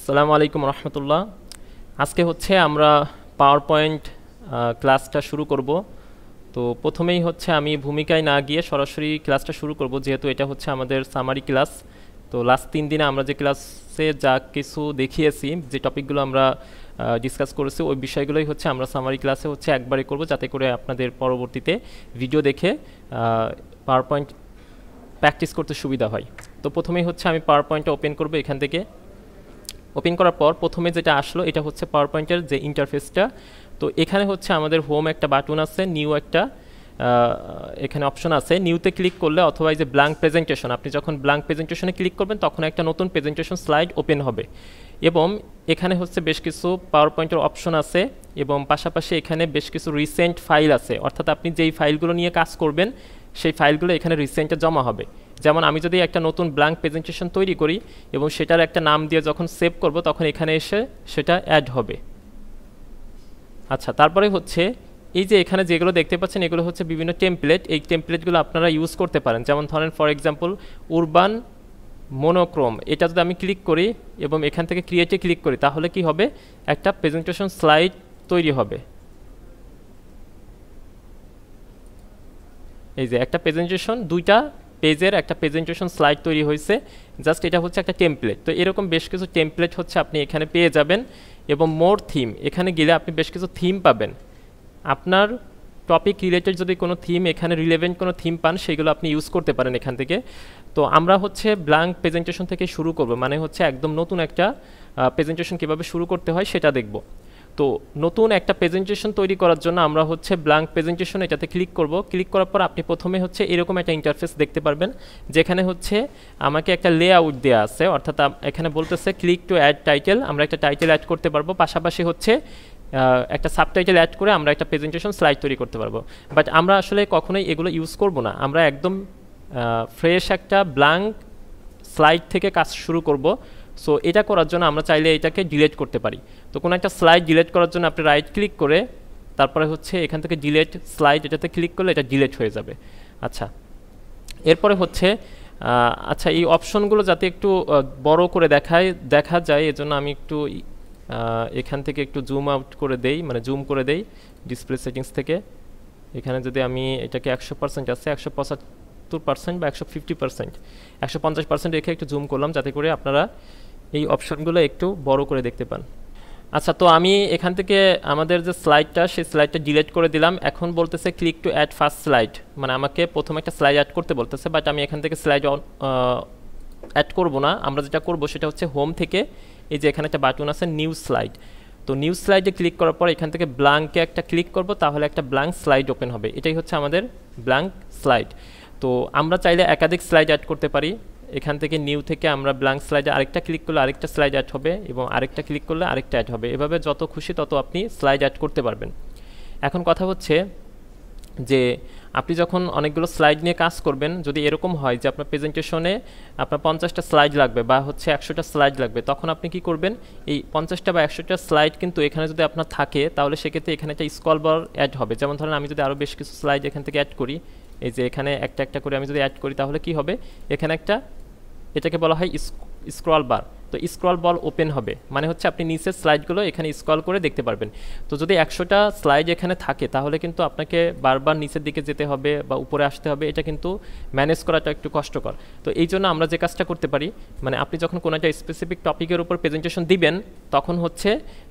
আসসালামু আলাইকুম রহমতুল্লাহ। আজকে হচ্ছে আমরা পাওয়ার পয়েন্ট ক্লাসটা শুরু করব। তো প্রথমেই হচ্ছে আমি ভূমিকায় না গিয়ে সরাসরি ক্লাসটা শুরু করব, যেহেতু এটা হচ্ছে আমাদের সামারি ক্লাস। তো লাস্ট 3 দিনে আমরা যে ক্লাসে যা কিছু দেখিয়েছি, যে টপিকগুলো আমরা ডিসকাস করেছি, ওই বিষয়গুলোই হচ্ছে আমরা সামারি ক্লাসে হচ্ছে একবারে করব, যাতে করে আপনাদের পরবর্তীতে ভিডিও দেখে পাওয়ার পয়েন্ট প্র্যাকটিস করতে সুবিধা হয়। তো প্রথমেই হচ্ছে আমি পাওয়ার পয়েন্টটা ওপেন করব। এখান থেকে ওপেন করার পর প্রথমে যেটা আসলো এটা হচ্ছে পাওয়ার পয়েন্টের যে ইন্টারফেসটা। তো এখানে হচ্ছে আমাদের হোম একটা বাটন আছে, নিউ একটা এখানে অপশন আছে। নিউতে ক্লিক করলে অথবা এই যে ব্ল্যাঙ্ক প্রেজেন্টেশন, আপনি যখন ব্ল্যাঙ্ক প্রেজেন্টেশনে ক্লিক করবেন তখন একটা নতুন প্রেজেন্টেশন স্লাইড ওপেন হবে। এবং এখানে হচ্ছে বেশ কিছু পাওয়ার পয়েন্টের অপশন আছে, এবং পাশাপাশি এখানে বেশ কিছু রিসেন্ট ফাইল আছে, অর্থাৎ আপনি যেই ফাইলগুলো নিয়ে কাজ করবেন সেই ফাইলগুলো এখানে রিসেন্টে জমা হবে। যেমন আমি যদি একটা নতুন ব্ল্যাঙ্ক প্রেজেন্টেশন তৈরি করি এবং সেটার একটা নাম দিয়ে যখন সেভ করব তখন এখানে এসে সেটা অ্যাড হবে। আচ্ছা, তারপরে হচ্ছে এই যে এখানে যেগুলো দেখতে পাচ্ছেন এগুলো হচ্ছে বিভিন্ন টেমপ্লেট। এই টেমপ্লেটগুলো আপনারা ইউজ করতে পারেন। যেমন ধরেন ফর এক্সাম্পল উরবান মোনোক্রোম, এটা যদি আমি ক্লিক করি এবং এখান থেকে ক্রিয়েটে ক্লিক করি তাহলে কি হবে, একটা প্রেজেন্টেশন স্লাইড তৈরি হবে। এই যে একটা প্রেজেন্টেশন, দুইটা পেজের একটা প্রেজেন্টেশন স্লাইড তৈরি হয়েছে। জাস্ট এটা হচ্ছে একটা টেমপ্লেট। তো এরকম বেশ কিছু টেমপ্লেট হচ্ছে আপনি এখানে পেয়ে যাবেন। এবং মোর থিম, এখানে গেলে আপনি বেশ কিছু থিম পাবেন। আপনার টপিক রিলেটেড যদি কোনো থিম, এখানে রিলেভেন্ট কোনো থিম পান, সেগুলো আপনি ইউজ করতে পারেন এখান থেকে। তো আমরা হচ্ছে ব্ল্যাঙ্ক প্রেজেন্টেশন থেকে শুরু করব, মানে হচ্ছে একদম নতুন একটা প্রেজেন্টেশন কীভাবে শুরু করতে হয় সেটা দেখব। তো নতুন একটা প্রেজেন্টেশন তৈরি করার জন্য আমরা হচ্ছে ব্ল্যাঙ্ক প্রেজেন্টেশন এটাতে ক্লিক করব। ক্লিক করার পর আপনি প্রথমে হচ্ছে এরকম একটা ইন্টারফেস দেখতে পারবেন, যেখানে হচ্ছে আমাকে একটা লেআউট দেওয়া আছে, অর্থাৎ এখানে বলতেছে ক্লিক টু অ্যাড টাইটেল। আমরা একটা টাইটেল অ্যাড করতে পারবো, পাশাপাশি হচ্ছে একটা সাবটাইটেল অ্যাড করে আমরা একটা প্রেজেন্টেশন স্লাইড তৈরি করতে পারবো। বাট আমরা আসলে কখনোই এগুলো ইউজ করব না, আমরা একদম ফ্রেশ একটা ব্ল্যাঙ্ক স্লাইড থেকে কাজ শুরু করব। সো এটা করার জন্য আমরা চাইলে এটাকে ডিলিট করতে পারি। তো কোনো একটা স্লাইড ডিলিট করার জন্য আপনি রাইট ক্লিক করে তারপরে হচ্ছে এখান থেকে ডিলিট স্লাইড, এটাতে ক্লিক করলে এটা ডিলিট হয়ে যাবে। আচ্ছা, এরপরে হচ্ছে আচ্ছা এই অপশনগুলো যাতে একটু বড় করে দেখা যায়, এজন্য আমি একটু এখান থেকে একটু জুম আউট করে দেই, মানে জুম করে দেই ডিসপ্লে সেটিংস থেকে। এখানে যদি আমি এটাকে 100% আছে, 175% বা 150%, 150% রেখে একটু জুম করলাম, যাতে করে আপনারা এই অপশনগুলো একটু বড় করে দেখতে পান। আচ্ছা, তো আমি এখান থেকে আমাদের যে স্লাইডটা, সেই স্লাইডটা ডিলিট করে দিলাম। এখন বলতেছে click to add first slide, মানে আমাকে প্রথম একটা স্লাইড অ্যাড করতে বলতেছে। বাট আমি এখান থেকে স্লাইড অ্যাড করব না। আমরা যেটা করব সেটা হচ্ছে হোম থেকে এই যে এখানে একটা বাটন আছে নিউ স্লাইড। তো নিউ স্লাইডে ক্লিক করার পর এখান থেকে ব্ল্যাঙ্কে একটা ক্লিক করব, তাহলে একটা ব্ল্যাঙ্ক স্লাইড ওপেন হবে। এটাই হচ্ছে আমাদের ব্ল্যাঙ্ক স্লাইড। তো আমরা চাইলে একাধিক স্লাইড অ্যাড করতে পারি। এখান থেকে নিউ থেকে আমরা ব্ল্যাঙ্ক স্লাইডে আরেকটা ক্লিক করলে আরেকটা স্লাইড অ্যাড হবে, এবং আরেকটা ক্লিক করলে আরেকটা অ্যাড হবে। এভাবে যত খুশি তত আপনি স্লাইড অ্যাড করতে পারবেন। এখন কথা হচ্ছে যে আপনি যখন অনেকগুলো স্লাইড নিয়ে কাজ করবেন, যদি এরকম হয় যে আপনার প্রেজেন্টেশনে আপনার 50টা স্লাইড লাগবে বা হচ্ছে 100টা স্লাইড লাগবে, তখন আপনি কি করবেন, এই 50টা বা 100টা স্লাইড কিন্তু এখানে যদি আপনার থাকে, তাহলে সেক্ষেত্রে এখানে একটা স্ক্রল বার অ্যাড হবে। যেমন ধরেন আমি যদি আরও বেশ কিছু স্লাইড এখান থেকে অ্যাড করি, এই যে এখানে একটা একটা করে আমি যদি অ্যাড করি, তাহলে কি হবে, এখানে একটা, এটাকে বলা হয় স্ক্রল বার। তো স্ক্রল বার ওপেন হবে, মানে হচ্ছে আপনি নিচের স্লাইডগুলো এখানে স্ক্রল করে দেখতে পারবেন। তো যদি 100টা স্লাইড এখানে থাকে, তাহলে কিন্তু আপনাকে বারবার নিচের দিকে যেতে হবে বা উপরে আসতে হবে, এটা কিন্তু ম্যানেজ করাটা একটু কষ্টকর। তো এই জন্য আমরা যে কাজটা করতে পারি, মানে আপনি যখন কোনো একটা স্পেসিফিক টপিকের উপর প্রেজেন্টেশন দিবেন, তখন হচ্ছে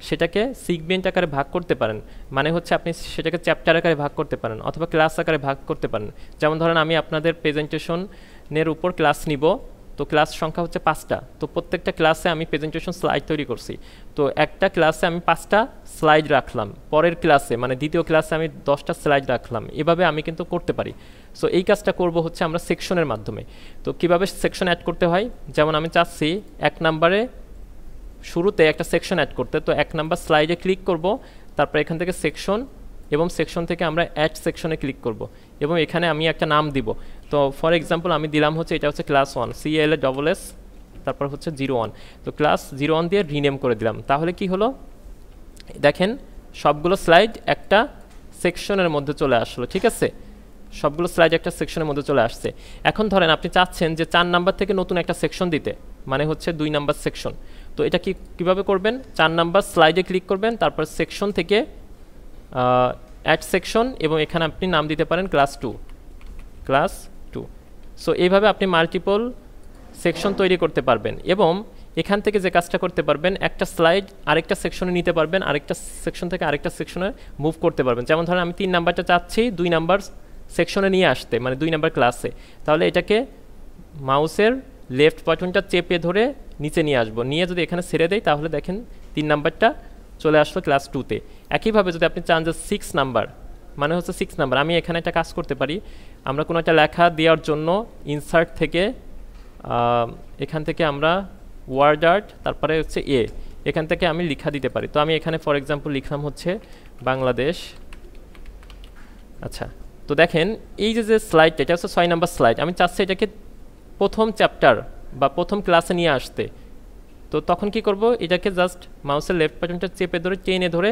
সেটাকে সিগমেন্ট আকারে ভাগ করতে পারেন। মানে হচ্ছে আপনি সেটাকে চ্যাপ্টার আকারে ভাগ করতে পারেন অথবা ক্লাস আকারে ভাগ করতে পারেন। যেমন ধরেন আমি আপনাদের প্রেজেন্টেশনের উপর ক্লাস নিব, তো ক্লাস সংখ্যা হচ্ছে 5টা। তো প্রত্যেকটা ক্লাসে আমি প্রেজেন্টেশন স্লাইড তৈরি করছি। তো একটা ক্লাসে আমি 5টা স্লাইড রাখলাম, পরের ক্লাসে মানে দ্বিতীয় ক্লাসে আমি 10টা স্লাইড রাখলাম। এভাবে আমি কিন্তু করতে পারি। সো এই কাজটা করব হচ্ছে আমরা সেকশনের মাধ্যমে। তো কিভাবে সেকশন অ্যাড করতে হয়, যেমন আমি চাচ্ছি 1 নম্বরে শুরুতে একটা সেকশন অ্যাড করতে। তো 1 নম্বর স্লাইডে ক্লিক করব, তারপর এখান থেকে সেকশন, এবং সেকশন থেকে আমরা অ্যাড সেকশনে ক্লিক করব, এবং এখানে আমি একটা নাম দিব। তো ফর এক্সাম্পল আমি দিলাম হচ্ছে এটা হচ্ছে ক্লাস 1, CLASS, তারপর হচ্ছে 01। তো ক্লাস 01 দিয়ে রিনেম করে দিলাম। তাহলে কি হলো, দেখেন সবগুলো স্লাইড একটা সেকশনের মধ্যে চলে আসলো। ঠিক আছে, সবগুলো স্লাইড একটা সেকশনের মধ্যে চলে আসছে। এখন ধরেন আপনি চাচ্ছেন যে 4 নাম্বার থেকে নতুন একটা সেকশন দিতে, মানে হচ্ছে 2 নাম্বার সেকশন। তো এটা কিভাবে করবেন, 4 নাম্বার স্লাইডে ক্লিক করবেন, তারপর সেকশন থেকে অ্যাড সেকশন, এবং এখানে আপনি নাম দিতে পারেন ক্লাস 2। সো এইভাবে আপনি মাল্টিপল সেকশন তৈরি করতে পারবেন, এবং এখান থেকে যে কাজটা করতে পারবেন, একটা স্লাইড আরেকটা সেকশনে নিতে পারবেন, আরেকটা সেকশন থেকে আরেকটা সেকশনে মুভ করতে পারবেন। যেমন ধরেন আমি 3 নাম্বারটা চাচ্ছি 2 নাম্বার সেকশনে নিয়ে আসতে, মানে 2 নাম্বার ক্লাসে, তাহলে এটাকে মাউসের লেফট বাটনটা চেপে ধরে নিচে নিয়ে আসবো, নিয়ে যদি এখানে ছেড়ে দেয় তাহলে দেখেন 3 নাম্বারটা চলে আসলো ক্লাস 2-তে। একইভাবে যদি আপনি চান যে 6 নাম্বার, মানে হচ্ছে 6 নাম্বার, আমি এখানে একটা কাজ করতে পারি, আমরা কোনো একটা লেখা দেওয়ার জন্য ইনসার্ট থেকে এখান থেকে আমরা ওয়ার্ড আর্ট, তারপরে হচ্ছে এখান থেকে আমি লেখা দিতে পারি। তো আমি এখানে ফর এক্সাম্পল লিখলাম হচ্ছে বাংলাদেশ। আচ্ছা, তো দেখেন এই যে স্লাইডটা, এটা হচ্ছে 6 নাম্বার স্লাইড, আমি চাচ্ছি এটাকে প্রথম চ্যাপ্টার বা প্রথম ক্লাসে নিয়ে আসতে। তো তখন কি করব, এটাকে জাস্ট মাউসের লেফট বাটনটা চেপে ধরে টেনে ধরে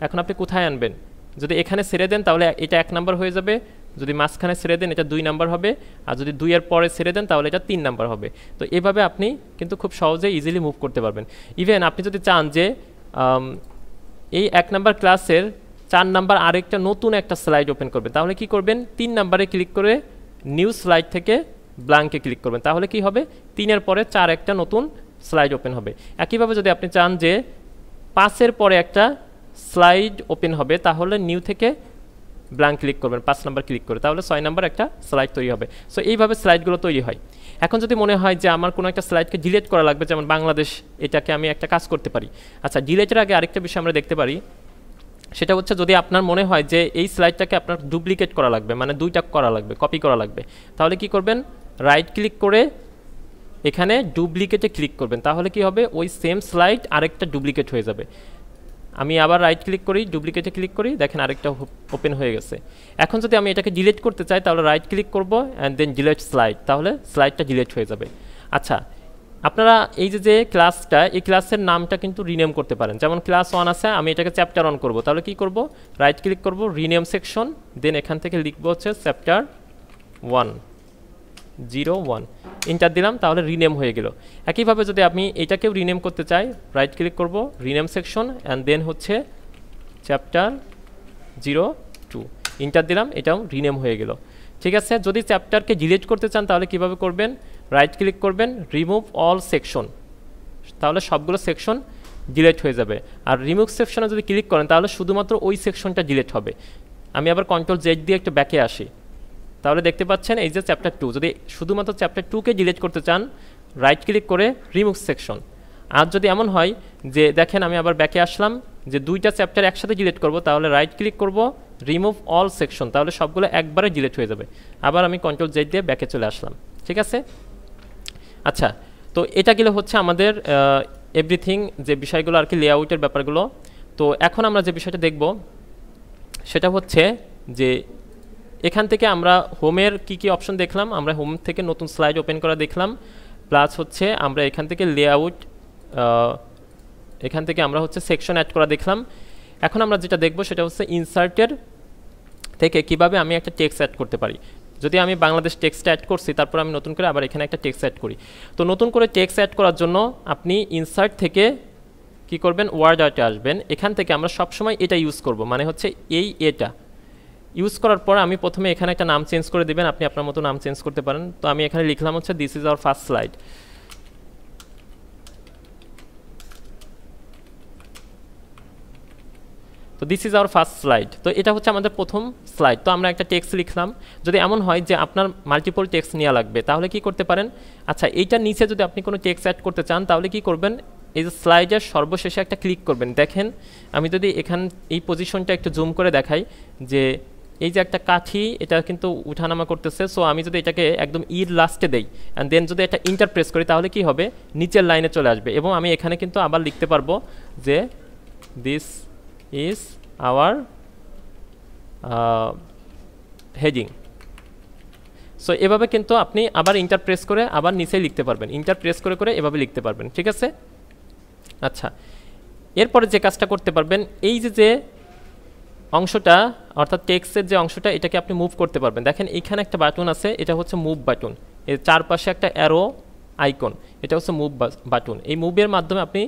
এখন আপনি কোথায় আনবেন, যদি এখানে ছেড়ে দেন তাহলে এটা 1 নাম্বার হয়ে যাবে, যদি মাঝখানে ছেড়ে দেন এটা 2 নাম্বার হবে, আর যদি 2 এর পরে ছেড়ে দেন তাহলে এটা 3 নাম্বার হবে। তো এভাবে আপনি কিন্তু খুব সহজে ইজিলি মুভ করতে পারবেন। ইভেন আপনি যদি চান যে এই 1 নাম্বার ক্লাসের 4 নাম্বার আরেকটা নতুন একটা স্লাইড ওপেন করবেন, তাহলে কি করবেন, 3 নাম্বারে ক্লিক করে নিউ স্লাইড থেকে ব্ল্যাঙ্কে ক্লিক করবেন, তাহলে কি হবে 3 এর পরে 4 একটা নতুন স্লাইড ওপেন হবে। একইভাবে যদি আপনি চান যে 5 এর পরে একটা স্লাইড ওপেন হবে, তাহলে নিউ থেকে ব্ল্যাঙ্ক ক্লিক করবেন 5 নাম্বার ক্লিক করে, তাহলে 6 নাম্বার একটা স্লাইড তৈরি হবে। সো এইভাবে স্লাইডগুলো তৈরি হয়। এখন যদি মনে হয় যে আমার কোনো একটা স্লাইডকে ডিলিট করা লাগবে, যেমন বাংলাদেশ, এটাকে আমি একটা কাজ করতে পারি। আচ্ছা, ডিলিটের আগে আরেকটা বিষয় আমরা দেখতে পারি, সেটা হচ্ছে যদি আপনার মনে হয় যে এই স্লাইডটাকে আপনার ডুপ্লিকেট করা লাগবে, মানে 2টা করা লাগবে, কপি করা লাগবে, তাহলে কি করবেন, রাইট ক্লিক করে এখানে ডুপ্লিকেটে ক্লিক করবেন, তাহলে কি হবে, ওই সেম স্লাইড আরেকটা ডুপ্লিকেট হয়ে যাবে। আমি আবার রাইট ক্লিক করি, ডুপ্লিকেটে ক্লিক করি, দেখেন আরেকটা ওপেন হয়ে গেছে। এখন যদি আমি এটাকে ডিলিট করতে চাই তাহলে রাইট ক্লিক করব অ্যান্ড দেন ডিলিট স্লাইড, তাহলে স্লাইডটা ডিলিট হয়ে যাবে। আচ্ছা, আপনারা এই যে ক্লাসটা, এই ক্লাসের নামটা কিন্তু রিনেম করতে পারেন। যেমন ক্লাস 1 আছে, আমি এটাকে চ্যাপ্টার 1 করব, তাহলে কি করব, রাইট ক্লিক করব, রিনেম সেকশন, দেন এখান থেকে লিখব হচ্ছে চ্যাপ্টার 101, এন্টার দিলাম, তাহলে রিনেম হয়ে গেল। একইভাবে যদি আমি এটাকেও রিনেম করতে চাই, রাইট ক্লিক করব, রিনেম সেকশন, অ্যান্ড দেন হচ্ছে চ্যাপ্টার 02, এন্টার দিলাম, এটাও রিনেম হয়ে গেল। ঠিক আছে, যদি চ্যাপ্টারকে ডিলিট করতে চান তাহলে কিভাবে করবেন, রাইট ক্লিক করবেন, রিমুভ অল সেকশন, তাহলে সবগুলো সেকশন ডিলিট হয়ে যাবে। আর রিমুভ সেকশনে যদি ক্লিক করেন তাহলে শুধুমাত্র ওই সেকশনটা ডিলিট হবে। আমি আবার কন্ট্রোল জেড দিয়ে একটু ব্যাকে আসি, তাহলে দেখতে পাচ্ছেন এই যে চ্যাপ্টার 2, যদি শুধুমাত্র চ্যাপ্টার 2কে ডিলিট করতে চান রাইট ক্লিক করে রিমুভ সেকশন। আর যদি এমন হয় যে দেখেন আমি আবার ব্যাকে আসলাম, যে 2টা চ্যাপ্টার একসাথে ডিলিট করব, তাহলে রাইট ক্লিক করব, রিমুভ অল সেকশন, তাহলে সবগুলো একবারে ডিলিট হয়ে যাবে। আবার আমি কন্ট্রোল জেড দিয়ে ব্যাকে চলে আসলাম। ঠিক আছে, আচ্ছা, তো এটা গেলে হচ্ছে আমাদের এভরিথিং, যে বিষয়গুলো আর কি লেআউটের ব্যাপারগুলো। তো এখন আমরা যে বিষয়টা দেখব সেটা হচ্ছে যে এখান থেকে আমরা হোমের কি অপশন দেখলাম, আমরা হোম থেকে নতুন স্লাইড ওপেন করা দেখলাম, প্লাস হচ্ছে আমরা এখান থেকে লেআউট, এখান থেকে আমরা হচ্ছে সেকশন অ্যাড করা দেখলাম। এখন আমরা যেটা দেখব সেটা হচ্ছে ইনসার্টের থেকে কিভাবে আমি একটা টেক্সট অ্যাড করতে পারি। যদি আমি বাংলাদেশ টেক্সট অ্যাড করছি, তারপর আমি নতুন করে আবার এখানে একটা টেক্সট অ্যাড করি, তো নতুন করে টেক্সট অ্যাড করার জন্য আপনি ইনসার্ট থেকে কি করবেন, ওয়ার্ড আর্টে আসবেন। এখান থেকে আমরা সবসময় এটা ইউজ করব, মানে হচ্ছে এটা ইউজ করার পর আমি প্রথমে এখানে একটা নাম চেঞ্জ করে দেবেন, আপনি আপনার মতো নাম চেঞ্জ করতে পারেন। তো আমি এখানে লিখলাম হচ্ছে this is our first slide. তো this is our first slide, তো এটা হচ্ছে আমাদের প্রথম স্লাইড। তো আমরা একটা টেক্সট লিখলাম। যদি এমন হয় যে আপনার মাল্টিপল টেক্সট নেওয়া লাগবে তাহলে কি করতে পারেন, আচ্ছা এইটার নিচে যদি আপনি কোনো টেক্সট অ্যাড করতে চান তাহলে কি করবেন, এই যে স্লাইডের সর্বশেষে একটা ক্লিক করবেন। দেখেন আমি যদি এখান এই পজিশনটা একটু জুম করে দেখাই, যে এই যে একটা কাঠি এটা কিন্তু উঠানামা করতেছে। সো আমি যদি এটাকে একদম ইর লাস্টে দেই অ্যান্ড দেন যদি এটা ইন্টার প্রেস করি তাহলে কি হবে, নিচের লাইনে চলে আসবে, এবং আমি এখানে কিন্তু আবার লিখতে পারবো যে this is hour heading. So এভাবে কিন্তু আপনি আবার ইন্টার প্রেস করে আবার নিচে লিখতে পারবেন, ইন্টার প্রেস করে করে এভাবে লিখতে পারবেন। ঠিক আছে, আচ্ছা, এরপরে যে কাজটা করতে পারবেন, এই যে অংশটা অর্থাৎ টেক্সটের যে অংশটা, এটাকে আপনি মুভ করতে পারবেন। দেখেন এইখানে একটা বাটন আছে, এটা হচ্ছে মুভ বাটন, এর চারপাশে একটা অ্যারো আইকন, এটা হচ্ছে মুভ বাটন। এই মুভের মাধ্যমে আপনি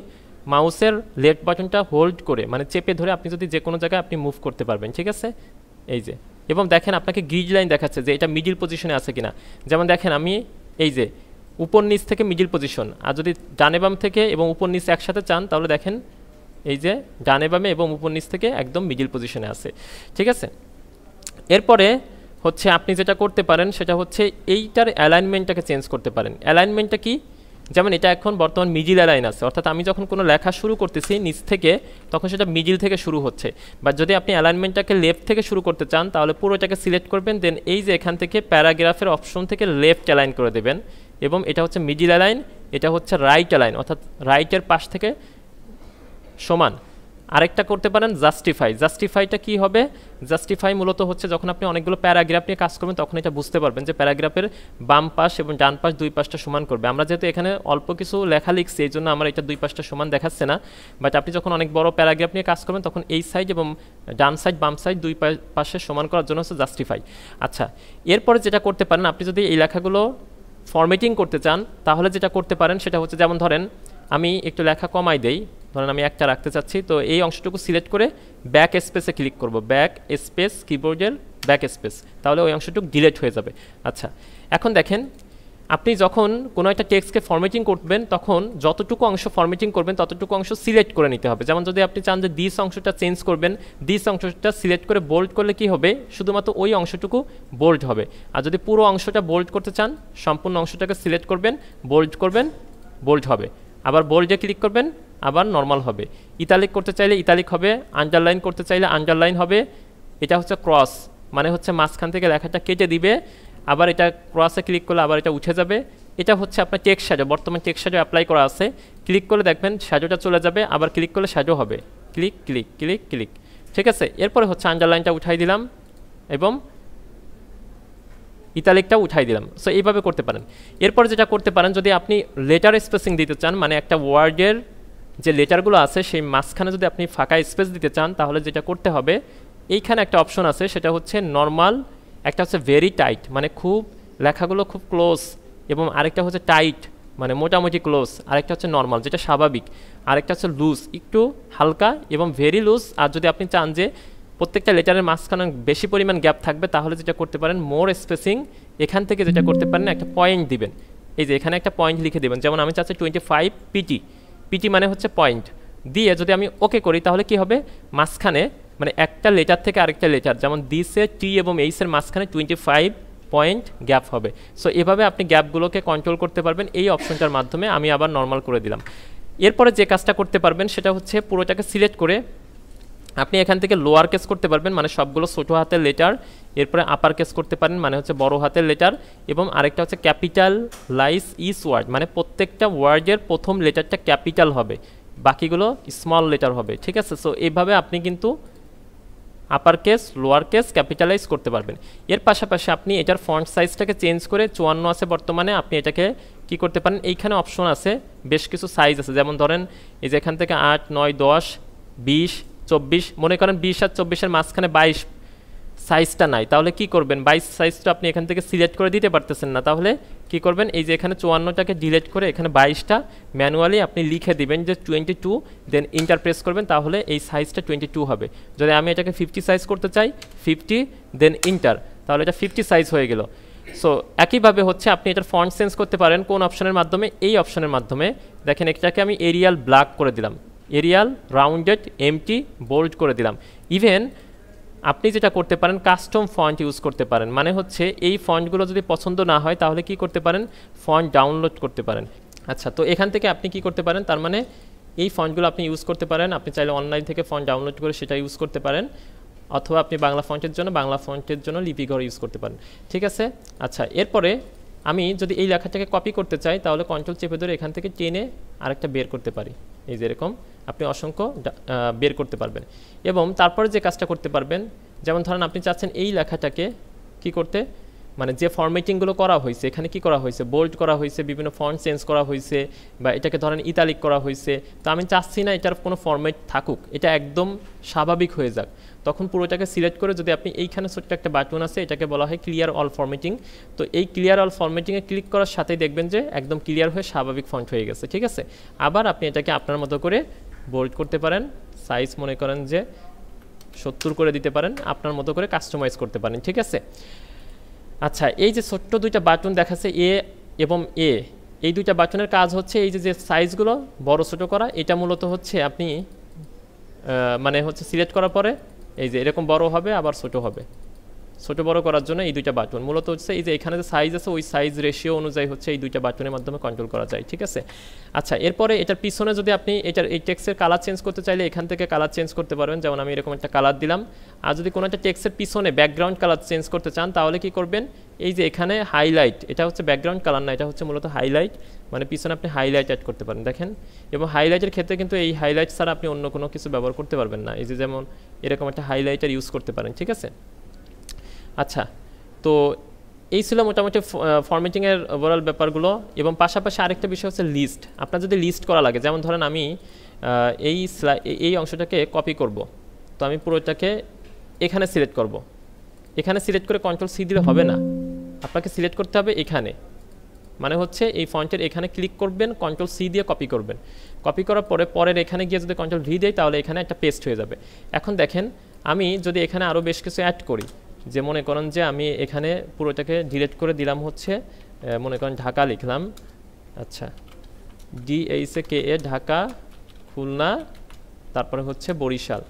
মাউসের লেফট বাটনটা হোল্ড করে মানে চেপে ধরে আপনি যদি যে কোনো জায়গায় আপনি মুভ করতে পারবেন, ঠিক আছে। এই যে, এবং দেখেন আপনাকে গ্রিড লাইন দেখাচ্ছে যে এটা মিডিল পজিশনে আছে কিনা। যেমন দেখেন আমি এই যে উপর নিচ থেকে মিডিল পজিশন, আর যদি ডানে বাম থেকে এবং উপর নিচ একসাথে চান তাহলে দেখেন এই যে ডানে বামে এবং উপর নিচ থেকে একদম মিডিল পজিশনে আছে, ঠিক আছে। এরপরে হচ্ছে আপনি যেটা করতে পারেন সেটা হচ্ছে এইটার অ্যালাইনমেন্টটাকে চেঞ্জ করতে পারেন। অ্যালাইনমেন্টটা কি, যেমন এটা এখন বর্তমান মিডিল অ্যালাইন আছে, অর্থাৎ আমি যখন কোনো লেখা শুরু করতেছি নিচ থেকে তখন সেটা মিডিল থেকে শুরু হচ্ছে। বা যদি আপনি অ্যালাইনমেন্টটাকে লেফট থেকে শুরু করতে চান তাহলে পুরোটাকে সিলেক্ট করবেন, দেন এই যে এখান থেকে প্যারাগ্রাফের অপশন থেকে লেফট অ্যালাইন করে দেবেন, এবং এটা হচ্ছে মিডিল অ্যালাইন, এটা হচ্ছে রাইট অ্যালাইন, অর্থাৎ রাইটের পাশ থেকে সমান। আরেকটা করতে পারেন জাস্টিফাই। জাস্টিফাইটা কি হবে, জাস্টিফাই মূলত হচ্ছে যখন আপনি অনেকগুলো প্যারাগ্রাফ নিয়ে কাজ করবেন তখন এটা বুঝতে পারবেন যে প্যারাগ্রাফের বাম পাশ এবং ডান পাশ দুই পাশটা সমান করবে। আমরা যেহেতু এখানে অল্প কিছু লেখা লিখছি এই জন্য আমার এটা দুই পাশটা সমান দেখাচ্ছে না, বাট আপনি যখন অনেক বড় প্যারাগ্রাফ নিয়ে কাজ করবেন তখন এই সাইড এবং ডান সাইড বাম সাইড দুই পাশে সমান করার জন্য হচ্ছে জাস্টিফাই। আচ্ছা, এরপরে যেটা করতে পারেন আপনি যদি এই লেখাগুলো ফরম্যাটিং করতে চান তাহলে যেটা করতে পারেন সেটা হচ্ছে, যেমন ধরেন আমি একটু লেখা কমাই দেই, ধরেন আমি একটা রাখতে চাচ্ছি, তো এই অংশটুকু সিলেক্ট করে ব্যাক স্পেসে ক্লিক করব, ব্যাক স্পেস, কিবোর্ডের ব্যাক স্পেস, তাহলে ওই অংশটুকু ডিলিট হয়ে যাবে। আচ্ছা, এখন দেখেন আপনি যখন কোনো একটা টেক্সটকে ফরম্যাটিং করবেন তখন যতটুকু অংশ ফরম্যাটিং করবেন ততটুকু অংশ সিলেক্ট করে নিতে হবে। যেমন যদি আপনি চান যে দিস অংশটা চেঞ্জ করবেন, দিস অংশটা সিলেক্ট করে বোল্ড করলে কি হবে, শুধুমাত্র ওই অংশটুকু বোল্ড হবে। আর যদি পুরো অংশটা বোল্ড করতে চান সম্পূর্ণ অংশটাকে সিলেক্ট করবেন, বোল্ড করবেন, বোল্ড হবে, আবার বোল্ডে ক্লিক করবেন, আবার নর্মাল হবে। ইতালিক করতে চাইলে ইতালিক হবে, আন্ডারলাইন করতে চাইলে আন্ডারলাইন হবে। এটা হচ্ছে ক্রস, মানে হচ্ছে মাঝখান থেকে লেখাটা কেটে দিবে, আবার এটা ক্রসে ক্লিক করলে আবার এটা উঠে যাবে। এটা হচ্ছে আপনার টেক্সট শ্যাডো, বর্তমানে টেক্সট শ্যাডো অ্যাপ্লাই করা আছে, ক্লিক করলে দেখবেন শ্যাডোটা চলে যাবে, আবার ক্লিক করলে শ্যাডো হবে, ক্লিক ক্লিক ক্লিক ক্লিক, ঠিক আছে। এরপরে হচ্ছে আন্ডারলাইনটা উঠাই দিলাম এবং ইতালিকটা উঠাই দিলাম। সো এইভাবে করতে পারেন। এরপর যেটা করতে পারেন, যদি আপনি লেটার স্পেসিং দিতে চান, মানে একটা ওয়ার্ডের যে লেটারগুলো আছে সেই মাঝখানে যদি আপনি ফাঁকা স্পেস দিতে চান তাহলে যেটা করতে হবে, এইখানে একটা অপশন আছে সেটা হচ্ছে নর্মাল, একটা হচ্ছে ভেরি টাইট মানে খুব লেখাগুলো খুব ক্লোজ, এবং আরেকটা হচ্ছে টাইট মানে মোটামুটি ক্লোজ, আরেকটা হচ্ছে নর্মাল যেটা স্বাভাবিক, আরেকটা হচ্ছে লুজ একটু হালকা, এবং ভেরি লুজ। আর যদি আপনি চান যে প্রত্যেকটা লেটারের মাঝখানে বেশি পরিমাণ গ্যাপ থাকবে তাহলে যেটা করতে পারেন মোর স্পেসিং, এখান থেকে যেটা করতে পারেন একটা পয়েন্ট দিবেন, এই যে এখানে একটা পয়েন্ট লিখে দেবেন। যেমন আমি চাচ্ছি 25 পিটি, পিটি মানে হচ্ছে পয়েন্ট, দিয়ে যদি আমি ওকে করি তাহলে কি হবে, মাঝখানে মানে একটা লেটার থেকে আরেকটা লেটার, যেমন দিসে টি এবং এইসের মাঝখানে 25 পয়েন্ট গ্যাপ হবে। সো এভাবে আপনি গ্যাপগুলোকে কন্ট্রোল করতে পারবেন এই অপশনটার মাধ্যমে। আমি আবার নর্মাল করে দিলাম। এরপরে যে কাজটা করতে পারবেন সেটা হচ্ছে পুরোটাকে সিলেক্ট করে আপনি এখান থেকে লোয়ার কেস করতে পারবেন, মানে সবগুলো ছোটো হাতের লেটার, এরপরে আপার কেস করতে পারেন মানে হচ্ছে বড় হাতের লেটার, এবং আরেকটা হচ্ছে ক্যাপিটাল লাইজ ইস ওয়ার্ড, মানে প্রত্যেকটা ওয়ার্ডের প্রথম লেটারটা ক্যাপিটাল হবে, বাকিগুলো স্মল লেটার হবে, ঠিক আছে। সো এইভাবে আপনি কিন্তু upper case, lower case, capitalise করতে পারবেন। এর পাশাপাশি আপনি এটার ফন্ট সাইজটাকে চেঞ্জ করে 54 আছে বর্তমানে, আপনি এটাকে কি করতে পারেন, এইখানে অপশন আছে বেশ কিছু সাইজ আছে, যেমন ধরেন এই যে এখান থেকে 8, 9, 10, 20, 24, মনে করেন 20 আর 24-এর মাঝখানে 22 সাইজটা নাই, তাহলে কি করবেন, 22 সাইজটা আপনি এখান থেকে সিলেক্ট করে দিতে পারতেছেন না, তাহলে কি করবেন, এই যে এখানে 54টাকে ডিলিট করে এখানে 22টা ম্যানুয়ালি আপনি লিখে দিবেন যে 22, দেন ইন্টার প্রেস করবেন, তাহলে এই সাইজটা 22 হবে। যদি আমি এটাকে 50 সাইজ করতে চাই, 50 দেন ইন্টার, তাহলে এটা 50 সাইজ হয়ে গেল। সো একইভাবে হচ্ছে আপনি এটার ফন্ট চেঞ্জ করতে পারেন কোন অপশনের মাধ্যমে, এই অপশনের মাধ্যমে। দেখেন এটাকে আমি এরিয়াল ব্ল্যাক করে দিলাম, এরিয়াল রাউন্ডেড এমটি বোল্ড করে দিলাম। ইভেন আপনি যেটা করতে পারেন কাস্টম ফন্ট ইউজ করতে পারেন, মানে হচ্ছে এই ফন্টগুলো যদি পছন্দ না হয় তাহলে কি করতে পারেন, ফন্ট ডাউনলোড করতে পারেন। আচ্ছা, তো এখান থেকে আপনি কি করতে পারেন, তার মানে এই ফন্টগুলো আপনি ইউজ করতে পারেন, আপনি চাইলে অনলাইন থেকে ফন্ট ডাউনলোড করে সেটা ইউজ করতে পারেন, অথবা আপনি বাংলা ফন্টের জন্য লিপিঘর ইউজ করতে পারেন, ঠিক আছে। আচ্ছা, এরপরে আমি যদি এই লেখাটাকে কপি করতে চাই তাহলে কন্ট্রোল চেপে ধরে এখান থেকে টেনে আরেকটা বের করতে পারি, এই যে এরকম আপনি অসংখ্য বের করতে পারবেন। এবং তারপরে যে কাজটা করতে পারবেন, যেমন ধরেন আপনি চাচ্ছেন এই লেখাটাকে কি করতে, মানে যে ফরম্যাটিংগুলো করা হয়েছে এখানে কি করা হয়েছে, বোল্ড করা হয়েছে, বিভিন্ন ফন্ট চেঞ্জ করা হয়েছে, বা এটাকে ধরেন ইতালিক করা হয়েছে, তো আমি চাচ্ছি না এটার কোনো ফরম্যাট থাকুক, এটা একদম স্বাভাবিক হয়ে যাক। তখন পুরোটাকে সিলেক্ট করে যদি আপনি এইখানে ছোট্ট একটা বাটন আছে, এটাকে বলা হয় ক্লিয়ার অল ফরম্যাটিং। তো এই ক্লিয়ার অল ফরম্যাটিংয়ে ক্লিক করার সাথেই দেখবেন যে একদম ক্লিয়ার হয়ে স্বাভাবিক ফন্ট হয়ে গেছে, ঠিক আছে। আবার আপনি এটাকে আপনার মতো করে বোল্ড করতে পারেন, সাইজ মনে করেন যে 70 করে দিতে পারেন, আপনার মতো করে কাস্টমাইজ করতে পারেন, ঠিক আছে। আচ্ছা, এই যে ছোট্ট দুইটা বাটন দেখাচ্ছে এ এবং এ, এই দুইটা বাটনের কাজ হচ্ছে এই যে সাইজগুলো বড় ছোটো করা। এটা মূলত হচ্ছে আপনি মানে হচ্ছে সিলেক্ট করার পরে এই যে এরকম বড় হবে আবার ছোটো হবে, ছোটো বড় করার জন্য এই দুইটা বাটন মূলত হচ্ছে এই যে এখানে যে সাইজ আছে ওই সাইজ রেশিও অনুযায়ী হচ্ছে এই দুইটা বাটনের মাধ্যমে কন্ট্রোল করা যায়, ঠিক আছে। আচ্ছা, এরপরে এটার পিছনে যদি আপনি এটার এই টেক্সটের কালার চেঞ্জ করতে চাইলে এখান থেকে কালার চেঞ্জ করতে পারবেন, যেমন আমি এরকম একটা কালার দিলাম। আর যদি কোনো একটা টেক্সটের পিছনে ব্যাকগ্রাউন্ড কালার চেঞ্জ করতে চান তাহলে কি করবেন, এই যে এখানে হাইলাইট, এটা হচ্ছে ব্যাকগ্রাউন্ড কালার না, এটা হচ্ছে মূলত হাইলাইট, মানে পিছনে আপনি হাইলাইট অ্যাড করতে পারেন, দেখেন। এবং হাইলাইটের ক্ষেত্রে কিন্তু এই হাইলাইট ছাড়া আপনি অন্য কোনো কিছু ব্যবহার করতে পারবেন না, এই যে যেমন এরকম একটা হাইলাইটার ইউজ করতে পারেন, ঠিক আছে। আচ্ছা, তো এই ছিল মোটামুটি ফরম্যাটিংয়ের ওভারঅল ব্যাপারগুলো। এবং পাশাপাশি আরেকটা বিষয় হচ্ছে লিস্ট। আপনার যদি লিস্ট করা লাগে, যেমন ধরেন আমি এই অংশটাকে কপি করব, তো আমি পুরোটাকে এখানে সিলেক্ট করব। এখানে সিলেক্ট করে কন্ট্রোল সি দিলে হবে না, আপনাকে সিলেক্ট করতে হবে এখানে, মানে হচ্ছে এই ফন্টের এখানে ক্লিক করবেন, কন্ট্রোল সি দিয়ে কপি করবেন। কপি করার পরে পরের এখানে গিয়ে যদি কন্ট্রোল ভি দেয় তাহলে এখানে একটা পেস্ট হয়ে যাবে। এখন দেখেন আমি যদি এখানে আরও বেশ কিছু অ্যাড করি, যে মনে করেন যে আমি এখানে পুরোটাকে ডিলিট করে দিলাম, হচ্ছে মনে করেন ঢাকা লিখলাম, আচ্ছা DHAKA ঢাকা, খুলনা, তারপরে হচ্ছে বরিশাল।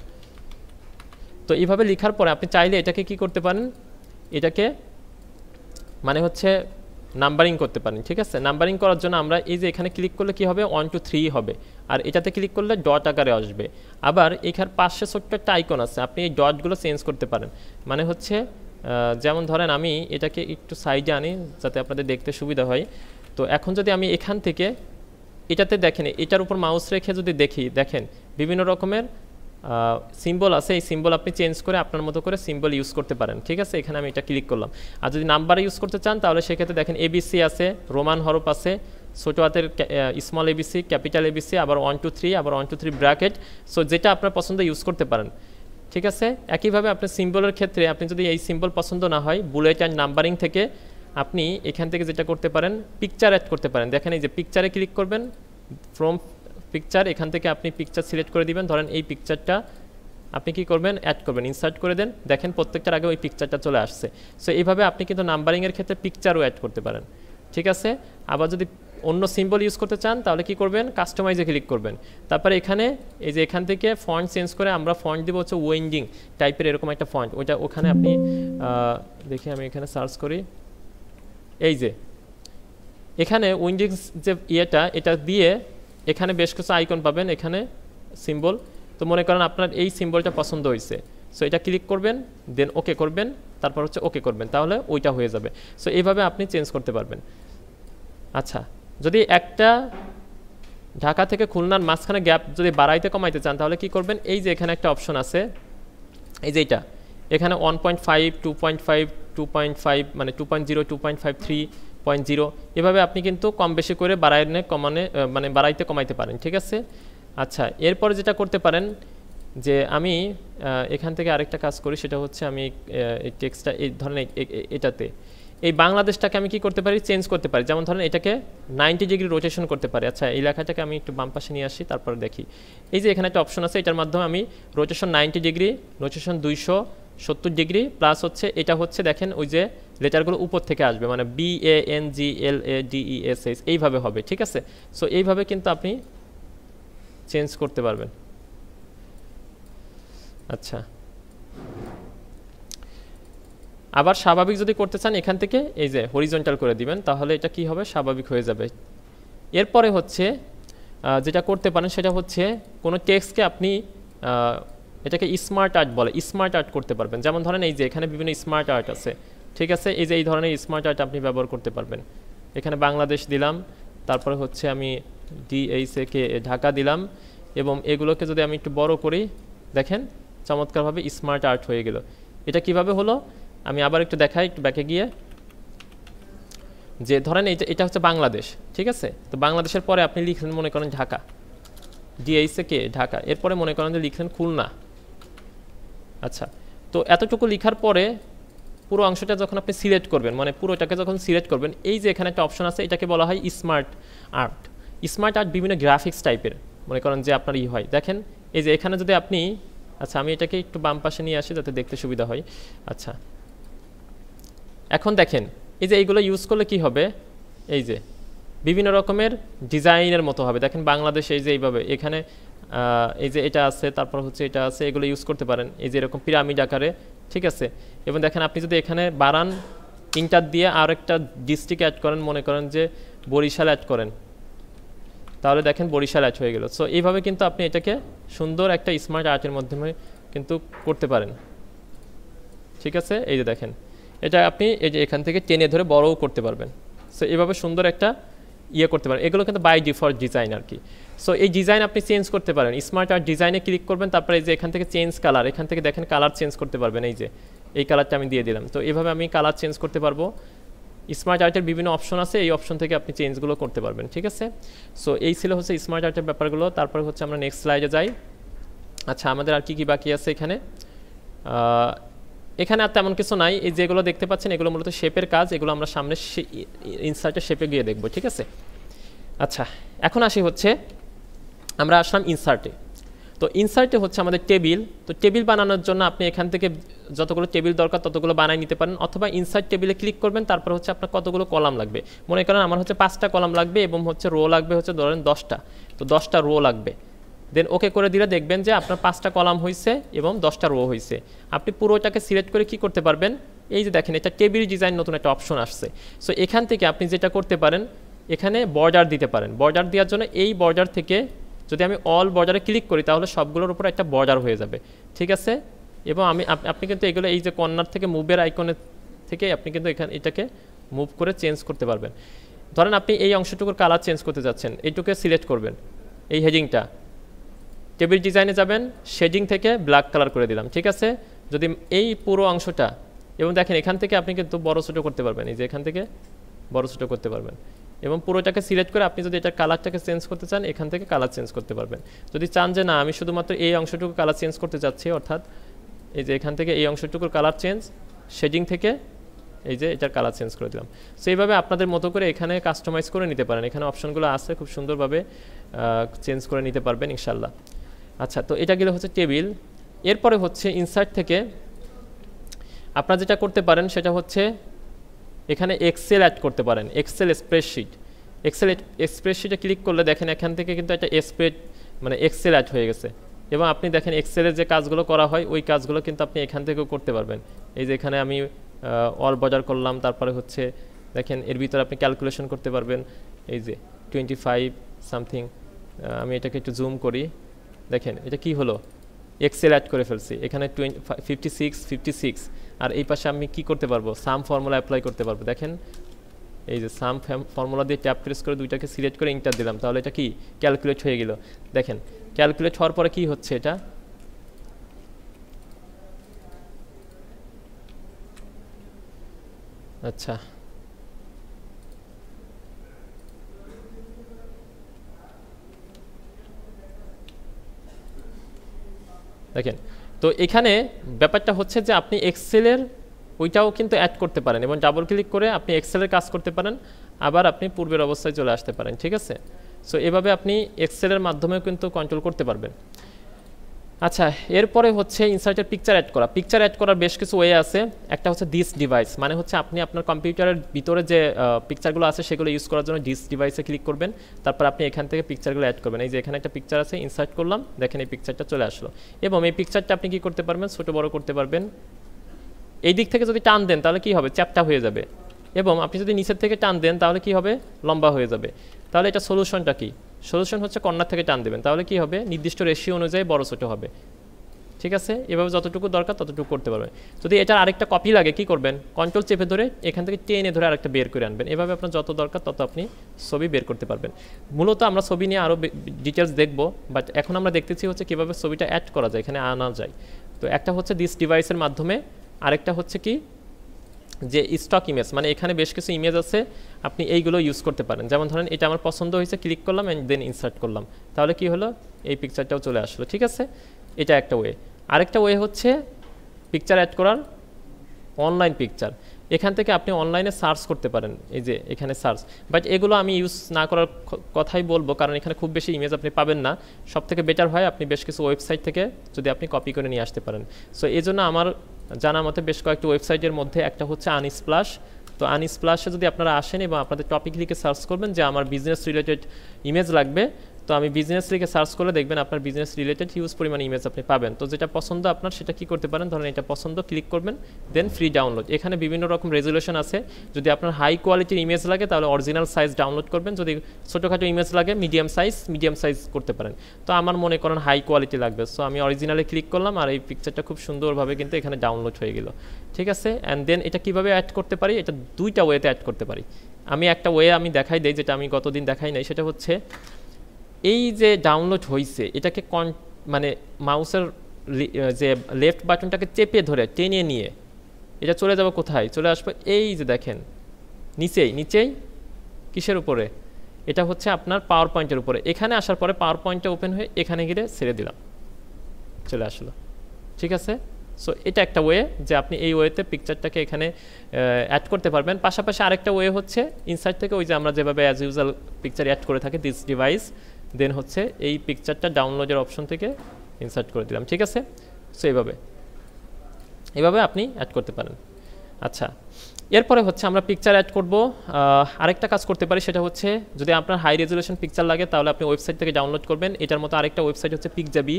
তো এইভাবে লেখার পরে আপনি চাইলে এটাকে কি করতে পারেন, এটাকে মানে হচ্ছে নাম্বারিং করতে পারেন, ঠিক আছে। নাম্বারিং করার জন্য আমরা এই যে এখানে ক্লিক করলে কি হবে 1 2 3 হবে, আর এটাতে ক্লিক করলে ডট আকারে আসবে। আবার এখানে পাশে ছোট্ট একটা আইকন আছে, আপনি এই ডটগুলো চেঞ্জ করতে পারেন, মানে হচ্ছে যেমন ধরেন আমি এটাকে একটু সাইডে আনি যাতে আপনাদের দেখতে সুবিধা হয়। তো এখন যদি আমি এখান থেকে এটাতে দেখেন, এটার উপর মাউস রেখে যদি দেখেন বিভিন্ন রকমের সিম্বল আছে, এই সিম্বল আপনি চেঞ্জ করে আপনার মতো করে সিম্বল ইউজ করতে পারেন, ঠিক আছে। এখানে আমি এটা ক্লিক করলাম। আর যদি নাম্বার ইউজ করতে চান তাহলে সেক্ষেত্রে দেখেন ABC আছে, রোমান হরফ আছে, ছোটো হাতের স্মল ABC, ক্যাপিটাল ABC, আবার 1 2 3, আবার 1 2 3 ব্র্যাকেট। সো যেটা আপনার পছন্দ ইউজ করতে পারেন, ঠিক আছে। একইভাবে আপনার সিম্বলের ক্ষেত্রে আপনি যদি এই সিম্বল পছন্দ না হয়, বুলেট অ্যান্ড নাম্বারিং থেকে আপনি এখান থেকে যেটা করতে পারেন পিকচার অ্যাড করতে পারেন। দেখেন এই যে পিকচারে ক্লিক করবেন, ফ্রম পিকচার, এখান থেকে আপনি পিকচার সিলেক্ট করে দিবেন। ধরেন এই পিকচারটা আপনি কি করবেন, অ্যাড করবেন, ইনসার্ট করে দেন, দেখেন প্রত্যেকটার আগে ওই পিকচারটা চলে আসছে। সো এইভাবে আপনি কিন্তু নাম্বারিংয়ের ক্ষেত্রে পিকচারও অ্যাড করতে পারেন, ঠিক আছে। আবার যদি অন্য সিম্বল ইউজ করতে চান তাহলে কি করবেন, কাস্টমাইজে ক্লিক করবেন। তারপরে এখানে এই যে এখান থেকে ফন্ট চেঞ্জ করে আমরা ফন্ট দিব হচ্ছে ওয়েন্ডিং টাইপের এরকম একটা ফন্ট, ওইটা ওখানে আপনি দেখি আমি এখানে সার্চ করি, এই যে এখানে উইন্ডিংস যে এটা দিয়ে এখানে বেশ কিছু আইকন পাবেন, এখানে সিম্বল। তো মনে করেন আপনার এই সিম্বলটা পছন্দ হয়েছে, সো এটা ক্লিক করবেন, দেন ওকে করবেন, তারপর হচ্ছে ওকে করবেন, তাহলে ওইটা হয়ে যাবে। সো এইভাবে আপনি চেঞ্জ করতে পারবেন। আচ্ছা, যদি একটা ঢাকা থেকে খুলনার মাঝখানে গ্যাপ যদি বাড়াইতে কমাইতে চান তাহলে কি করবেন, এই যে এখানে একটা অপশন আছে, এই যে এইটা এখানে 1.5 2.5 2.5 মানে 2.0 2.5 3.0 এভাবে আপনি কিন্তু কম বেশি করে বাড়াইতে কমাইতে পারেন, ঠিক আছে। আচ্ছা, এরপরে যেটা করতে পারেন যে আমি এখান থেকে আরেকটা কাজ করি, সেটা হচ্ছে আমি এই টেক্সটটা এই ধরনের এটাতে এই বাংলাদেশটাকে আমি কি করতে পারি, চেঞ্জ করতে পারি। যেমন ধরেন এটাকে 90 ডিগ্রি রোটেশন করতে পারি। আচ্ছা, এই লেখাটাকে আমি একটু বাম পাশে নিয়ে আসি, তারপর দেখি এই যে এখানে একটা অপশন আছে, এটার মাধ্যমে আমি rotation 90 degree, rotation 270 degree, plus হচ্ছে এটা হচ্ছে দেখেন ওই যে লেটারগুলো উপর থেকে আসবে, মানে BANGLADESS এইভাবে হবে, ঠিক আছে। সো এইভাবে কিন্তু আপনি চেঞ্জ করতে পারবেন। আচ্ছা, আবার স্বাভাবিক যদি করতে চান এখান থেকে এই যে হরিজন্টাল করে দিবেন, তাহলে এটা কি হবে, স্বাভাবিক হয়ে যাবে। এরপরে হচ্ছে যেটা করতে পারেন সেটা হচ্ছে কোনো টেক্সটকে আপনি এটাকে স্মার্ট আর্ট বলে, স্মার্ট আর্ট করতে পারবেন। যেমন ধরেন এই যে এখানে বিভিন্ন স্মার্ট আর্ট আছে, ঠিক আছে। এই যে এই ধরনের স্মার্ট আর্ট আপনি ব্যবহার করতে পারবেন। এখানে বাংলাদেশ দিলাম, তারপরে হচ্ছে আমি DHAKA ঢাকা দিলাম, এবং এগুলোকে যদি আমি একটু বড় করি দেখেন চমৎকারভাবে স্মার্ট আর্ট হয়ে গেল। এটা কিভাবে হলো আমি আবার একটু দেখাই, একটু ব্যাকে গিয়ে যে ধরেন এটা হচ্ছে বাংলাদেশ, ঠিক আছে? তো বাংলাদেশের পরে আপনি লিখলেন মনে করেন ঢাকা, ডিএইচে কে ঢাকা, এরপরে মনে করেন যে লিখলেন খুলনা। আচ্ছা, তো এতটুকু লেখার পরে পুরো অংশটা যখন আপনি সিলেক্ট করবেন, মানে পুরোটাকে যখন সিলেক্ট করবেন, এই যে এখানে একটা অপশন আছে, এটাকে বলা হয় স্মার্ট আর্ট। স্মার্ট আর্ট বিভিন্ন গ্রাফিক্স টাইপের, মনে করেন যে আপনার হয়, দেখেন এই যে এখানে যদি আপনি, আচ্ছা আমি এটাকে একটু বাম পাশে নিয়ে আসি যাতে দেখতে সুবিধা হয়। আচ্ছা, এখন দেখেন এই যে এইগুলো ইউজ করলে কি হবে, এই যে বিভিন্ন রকমের ডিজাইনের মতো হবে। দেখেন বাংলাদেশ এই যে এইভাবে এখানে এই যে এটা আছে, তারপর হচ্ছে এটা আছে, এগুলো ইউজ করতে পারেন এই যে এরকম পিরামিড আকারে, ঠিক আছে? এবং দেখেন আপনি যদি এখানে বাড়ান ইন্টার দিয়ে আর একটা ডিস্ট্রিক্ট অ্যাড করেন, মনে করেন যে বরিশাল অ্যাড করেন, তাহলে দেখেন বরিশাল অ্যাড হয়ে গেল। সো এইভাবে কিন্তু আপনি এটাকে সুন্দর একটা স্মার্ট আর্টের মাধ্যমে কিন্তু করতে পারেন, ঠিক আছে? এই যে দেখেন এটা আপনি এই যে এখান থেকে টেনে ধরে বড়ও করতে পারবেন। সো এইভাবে সুন্দর একটা ইয়ে করতে পারেন। এগুলো কিন্তু বাই ডিফল্ট ডিজাইন আর কি। সো এই ডিজাইন আপনি চেঞ্জ করতে পারেন। স্মার্ট আর্ট ডিজাইনে ক্লিক করবেন, তারপরে এই যে এখান থেকে চেঞ্জ কালার, এখান থেকে দেখেন কালার চেঞ্জ করতে পারবেন। এই যে এই কালারটা আমি দিয়ে দিলাম, তো এইভাবে আমি কালার চেঞ্জ করতে পারবো। স্মার্ট আর্টের বিভিন্ন অপশন আছে, এই অপশন থেকে আপনি চেঞ্জগুলো করতে পারবেন, ঠিক আছে? সো এই ছিল হচ্ছে স্মার্ট আর্টের ব্যাপারগুলো। তারপরে হচ্ছে আমরা নেক্সট স্লাইডে যাই। আচ্ছা, আমাদের আর কি কি বাকি আছে এখানে? এখানে আর তেমন কিছু নাই। এই যেগুলো দেখতে পাচ্ছেন এগুলো মূলত শেপের কাজ, এগুলো আমরা সামনে ইনসার্টের শেপে গিয়ে দেখব, ঠিক আছে? আচ্ছা, এখন আসি হচ্ছে আমরা আসলাম ইনসার্টে। তো ইনসার্টে হচ্ছে আমাদের টেবিল। তো টেবিল বানানোর জন্য আপনি এখান থেকে যতগুলো টেবিল দরকার ততগুলো বানাই নিতে পারেন, অথবা ইনসার্ট টেবিলে ক্লিক করবেন, তারপর হচ্ছে আপনার কতগুলো কলাম লাগবে। মনে করেন আমার হচ্ছে 5টা কলাম লাগবে এবং হচ্ছে রো লাগবে হচ্ছে ধরেন 10টা, তো 10টা রো লাগবে। দেন ওকে করে দিলে দেখবেন যে আপনার 5টা কলাম হয়েছে এবং 10টা রো হয়েছে। আপনি পুরোটাকে সিলেক্ট করে কি করতে পারবেন, এই যে দেখেন এটা টেবিল ডিজাইন নতুন একটা অপশন আসছে। সো এখান থেকে আপনি যেটা করতে পারেন, এখানে বর্ডার দিতে পারেন। বর্ডার দেওয়ার জন্য এই বর্ডার থেকে যদি আমি অল বর্ডারে ক্লিক করি তাহলে সবগুলোর উপর একটা বর্ডার হয়ে যাবে, ঠিক আছে? এবং আপনি কিন্তু এগুলো এই যে কর্নার থেকে মুভের আইকনের থেকে আপনি কিন্তু এটাকে মুভ করে চেঞ্জ করতে পারবেন। ধরেন আপনি এই অংশটুকুর কালার চেঞ্জ করতে যাচ্ছেন, এইটুকে সিলেক্ট করবেন, এই হেডিংটা, টেবিল ডিজাইনে যাবেন, শেডিং থেকে ব্ল্যাক কালার করে দিলাম, ঠিক আছে? যদি এই পুরো অংশটা, এবং দেখেন এখান থেকে আপনি কিন্তু বড় ছোটো করতে পারবেন, এই যে এখান থেকে বড় ছোটো করতে পারবেন। এবং পুরোটাকে সিলেক্ট করে আপনি যদি এটার কালারটাকে চেঞ্জ করতে চান এখান থেকে কালার চেঞ্জ করতে পারবেন। যদি চান যে না আমি শুধুমাত্র এই অংশটুকু কালার চেঞ্জ করতে চাচ্ছি, অর্থাৎ এই যে এখান থেকে এই অংশটুকুর কালার চেঞ্জ, শেডিং থেকে এই যে এটার কালার চেঞ্জ করে দিলাম। সো এইভাবে আপনাদের মতো করে এখানে কাস্টমাইজ করে নিতে পারেন। এখানে অপশনগুলো আছে, খুব সুন্দরভাবে চেঞ্জ করে নিতে পারবেন ইনশাল্লাহ। আচ্ছা, তো এটা গেলে হচ্ছে টেবিল। এরপরে হচ্ছে ইনসার্ট থেকে আপনারা যেটা করতে পারেন সেটা হচ্ছে এখানে এক্সেল অ্যাড করতে পারেন, এক্সেল স্প্রেডশিট। এক্সেল স্প্রেডশিটে ক্লিক করলে দেখেন এখান থেকে কিন্তু একটা মানে এক্সেল অ্যাড হয়ে গেছে। এবং আপনি দেখেন এক্সেলের যে কাজগুলো করা হয় ওই কাজগুলো কিন্তু আপনি এখান থেকেও করতে পারবেন। এই যে এখানে আমি অল বর্ডার করলাম, তারপরে হচ্ছে দেখেন এর ভিতরে আপনি ক্যালকুলেশন করতে পারবেন। এই যে 25 সামথিং, আমি এটাকে একটু জুম করি, দেখেন এটা কি হলো, এক্সেল অ্যাড করে ফেলছি। এখানে 56 আর এই পাশে আমি কি করতে পারবো, সাম ফর্মুলা অ্যাপ্লাই করতে পারবো। দেখেন এই যে সাম ফর্মুলা দিয়ে ট্যাপ প্রেস করে দুইটাকে সিলেক্ট করে ইন্টার দিলাম, তাহলে এটা কি ক্যালকুলেট হয়ে গেল। দেখেন ক্যালকুলেট হওয়ার পরে কি হচ্ছে, এটা আচ্ছা দেখেন, তো এখানে ব্যাপারটা হচ্ছে যে আপনি এক্সেলের ওইটাও কিন্তু অ্যাড করতে পারেন এবং ডাবল ক্লিক করে আপনি এক্সেলের কাজ করতে পারেন, আবার আপনি পূর্বের অবস্থায় চলে আসতে পারেন, ঠিক আছে? সো এভাবে আপনি এক্সেলের মাধ্যমেও কিন্তু কন্ট্রোল করতে পারবেন। আচ্ছা, এরপরে হচ্ছে ইনসার্টের পিকচার অ্যাড করা। পিকচার অ্যাড করার বেশ কিছু ওয়ে আছে। একটা হচ্ছে দিস ডিভাইস, মানে হচ্ছে আপনি আপনার কম্পিউটারের ভিতরে যে পিকচারগুলো আছে সেগুলো ইউজ করার জন্য দিস ডিভাইসে ক্লিক করবেন, তারপর আপনি এখান থেকে পিকচারগুলো অ্যাড করবেন। এই যে এখানে একটা পিকচার আছে, ইনসার্ট করলাম, দেখেন এই পিকচারটা চলে আসলো। এবং এই পিকচারটা আপনি কি করতে পারবেন, ছোটো বড় করতে পারবেন। এই দিক থেকে যদি টান দেন তাহলে কি হবে, চ্যাপটা হয়ে যাবে। এবং আপনি যদি নিচের থেকে টান দেন তাহলে কি হবে, লম্বা হয়ে যাবে। তাহলে এটা সলিউশনটা কি, সলিউশন হচ্ছে কর্নার থেকে টান দেবেন, তাহলে কি হবে, নির্দিষ্ট রেশিও অনুযায়ী বড় ছোটো হবে, ঠিক আছে? এভাবে যতটুকু দরকার ততটুকু করতে পারবেন। যদি এটার আরেকটা কপি লাগে কি করবেন, কন্ট্রোল চেপে ধরে এখান থেকে টেনে ধরে আরেকটা বের করে আনবেন। এভাবে আপনার যত দরকার তত আপনি ছবি বের করতে পারবেন। মূলত আমরা ছবি নিয়ে আরও ডিটেলস দেখব, বাট এখন আমরা দেখতেছি হচ্ছে কীভাবে ছবিটা অ্যাড করা যায়, এখানে আনা যায়। তো একটা হচ্ছে দিস ডিভাইসের মাধ্যমে, আরেকটা হচ্ছে কি যে স্টক ইমেজ, মানে এখানে বেশ কিছু ইমেজ আছে, আপনি এইগুলো ইউজ করতে পারেন। যেমন ধরেন এটা আমার পছন্দ হয়েছে, ক্লিক করলাম অ্যান্ড দেন ইনসার্ট করলাম, তাহলে কি হলো, এই পিকচারটাও চলে আসলো। ঠিক আছে, এটা একটা ওয়ে। আরেকটা ওয়ে হচ্ছে পিকচার অ্যাড করার অনলাইন পিকচার। এখান থেকে আপনি অনলাইনে সার্চ করতে পারেন, এই যে এখানে সার্চ, বাট এগুলো আমি ইউজ না করার কথাই বলবো, কারণ এখানে খুব বেশি ইমেজ আপনি পাবেন না। সব থেকে বেটার হয় আপনি বেশ কিছু ওয়েবসাইট থেকে যদি আপনি কপি করে নিয়ে আসতে পারেন। সো এই জন্য আমার জানা মতে বেশ কয়েকটি ওয়েবসাইটের মধ্যে একটা হচ্ছে আনস্প্লাশ। তো আনস্প্লাশে যদি আপনারা আসেন এবং আপনাদের টপিক লিখে সার্চ করবেন যে আমার বিজনেস রিলেটেড ইমেজ লাগবে, তো আমি বিজনেস লিখে সার্চ করলে দেখবেন আপনার বিজনেস রিলেটেড হিউজ পরিমাণ ইমেজ আপনি পাবেন। তো যেটা পছন্দ আপনার সেটা কি করতে পারেন, ধরেন এটা পছন্দ, ক্লিক করবেন, দেন ফ্রি ডাউনলোড। এখানে বিভিন্ন রকম রেজুলেশন আছে, যদি আপনার হাই কোয়ালিটির ইমেজ লাগে তাহলে অরিজিনাল সাইজ ডাউনলোড করবেন, যদি ছোটোখাটো ইমেজ লাগে মিডিয়াম সাইজ করতে পারেন। তো আমার মনে করেন হাই কোয়ালিটি লাগবে, সো আমি অরিজিনালে ক্লিক করলাম আর এই পিকচারটা খুব সুন্দরভাবে কিন্তু এখানে ডাউনলোড হয়ে গেল। ঠিক আছে, অ্যান্ড দেন এটা কীভাবে অ্যাড করতে পারি, এটা দুইটা ওয়েতে অ্যাড করতে পারি। আমি একটা ওয়ে আমি দেখাই দিই, যেটা আমি গতদিন দেখাই নাই, সেটা হচ্ছে এই যে ডাউনলোড হয়েছে এটাকে মানে মাউসের যে লেফট বাটনটাকে চেপে ধরে টেনে নিয়ে এটা চলে যাবে কোথায়, চলে আসবে এই যে দেখেন নিচেই কিসের উপরে, এটা হচ্ছে আপনার পাওয়ার পয়েন্টের উপরে। এখানে আসার পরে পাওয়ার পয়েন্টটা ওপেন হয়ে এখানে গিয়ে ছেড়ে দিলাম, চলে আসলো। ঠিক আছে, সো এটা একটা ওয়ে যে আপনি এই ওয়েতে পিকচারটাকে এখানে অ্যাড করতে পারবেন। পাশাপাশি আরেকটা ওয়ে হচ্ছে ইনসাইড থেকে ওই যে আমরা যেভাবে অ্যাজ ইউজুয়াল পিকচার অ্যাড করে থাকি দিস ডিভাইস, দেন হচ্ছে এই পিকচারটা ডাউনলোডের অপশন থেকে ইনসার্ট করে দিলাম। ঠিক আছে, সো এইভাবে আপনি অ্যাড করতে পারেন। আচ্ছা, এরপরে হচ্ছে আমরা পিকচার অ্যাড করব, আরেকটা কাজ করতে পারি, সেটা হচ্ছে যদি আপনার হাই রেজুলেশন পিকচার লাগে তাহলে আপনি ওয়েবসাইট থেকে ডাউনলোড করবেন। এটার মতো আরেকটা ওয়েবসাইট হচ্ছে পিকজাবি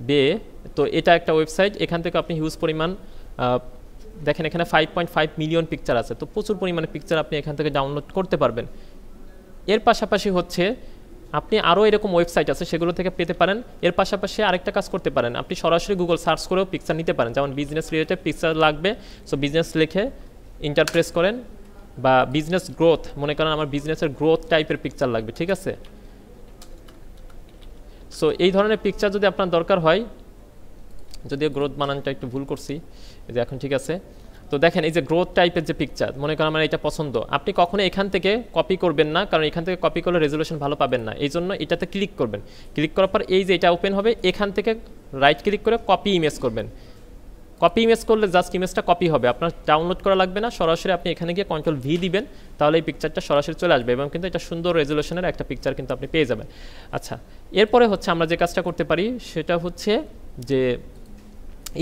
বে। তো এটা একটা ওয়েবসাইট, এখান থেকে আপনি হিউজ পরিমাণ দেখেন এখানে 5.5 মিলিয়ন পিকচার আছে, তো প্রচুর পরিমাণে পিকচার আপনি এখান থেকে ডাউনলোড করতে পারবেন। এর পাশাপাশি হচ্ছে আপনি আরও এরকম ওয়েবসাইট আছে সেগুলো থেকে পেতে পারেন। এর পাশাপাশি আরেকটা কাজ করতে পারেন, আপনি সরাসরি গুগল সার্চ করেও পিকচার নিতে পারেন। যেমন বিজনেস রিলেটেড পিকচার লাগবে, সো বিজনেস লিখে ইন্টার প্রেস করেন, বা বিজনেস গ্রোথ, মনে করেন আমার বিজনেসের গ্রোথ টাইপের পিকচার লাগবে। ঠিক আছে, সো এই ধরনের পিকচার যদি আপনার দরকার হয়, যদিও গ্রোথ বানানটা একটু ভুল করছি, এই যে এখন ঠিক আছে। তো দেখেন এই যে গ্রোথ টাইপের যে পিকচার, মনে করেন আমার এটা পছন্দ, আপনি কখনো এখান থেকে কপি করবেন না, কারণ এখান থেকে কপি করলে রেজুলেশন ভালো পাবেন না। এই জন্য এটাতে ক্লিক করবেন, ক্লিক করার পর এই যে এটা ওপেন হবে, এখান থেকে রাইট ক্লিক করে কপি ইমেজ করবেন। কপি ইমেজ করলে জাস্ট ইমেজটা কপি হবে, আপনার ডাউনলোড করা লাগবে না, সরাসরি আপনি এখানে গিয়ে কন্ট্রোল ভি দিবেন, তাহলে এই পিকচারটা সরাসরি চলে আসবে এবং কিন্তু এটা সুন্দর রেজুলেশনের একটা পিকচার কিন্তু আপনি পেয়ে যাবেন। আচ্ছা, এরপরে হচ্ছে আমরা যে কাজটা করতে পারি সেটা হচ্ছে যে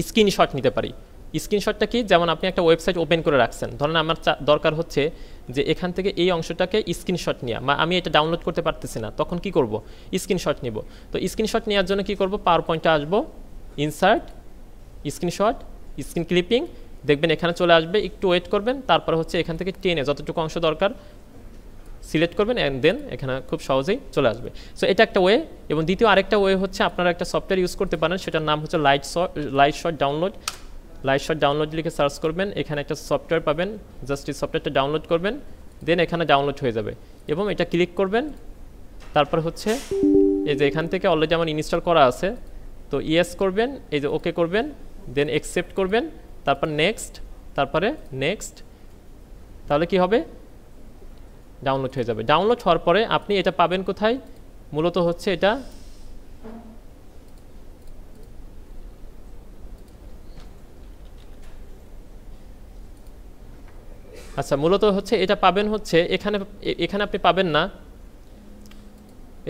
স্ক্রিনশট নিতে পারি। স্ক্রিনশটটা কি, যেমন আপনি একটা ওয়েবসাইট ওপেন করে রাখছেন, ধরেন আমার দরকার হচ্ছে যে এখান থেকে এই অংশটাকে স্ক্রিনশট নেওয়া, আমি এটা ডাউনলোড করতে পারতেছি না, তখন কি করব, স্ক্রিনশট নিব। তো স্ক্রিনশট নেওয়ার জন্য কি করব, পাওয়ার পয়েন্টে আসবো, ইনসার্ট, স্ক্রিনশট, স্ক্রিন ক্লিপিং, দেখবেন এখানে চলে আসবে, একটু ওয়েট করবেন, তারপর হচ্ছে এখান থেকে টেনে যতটুকু অংশ দরকার সিলেক্ট করবেন অ্যান্ড দেন এখানে খুব সহজেই চলে আসবে। সো এটা একটা ওয়ে। এবং দ্বিতীয় আরেকটা ওয়ে হচ্ছে আপনারা একটা সফটওয়্যার ইউজ করতে পারেন, সেটার নাম হচ্ছে লাইটশট ডাউনলোড। লাইটশট ডাউনলোড লিখে সার্চ করবেন, এখানে একটা সফটওয়্যার পাবেন, জাস্ট এই সফটওয়্যারটা ডাউনলোড করবেন, দেন এখানে ডাউনলোড হয়ে যাবে এবং এটা ক্লিক করবেন। তারপর হচ্ছে এই যে এখান থেকে অলরেডি আমার ইনস্টল করা আছে, তো ইয়েস করবেন, এই যে ওকে করবেন, দেন অ্যাকসেপ্ট করবেন, তারপর নেক্সট, তারপরে নেক্সট, তাহলে কি হবে, ডাউনলোড হয়ে যাবে। ডাউনলোড হওয়ার পরে আপনি এটা পাবেন কোথায়, মূলত হচ্ছে এটা আচ্ছা মূলত হচ্ছে এটা পাবেন হচ্ছে এখানে আপনি পাবেন না,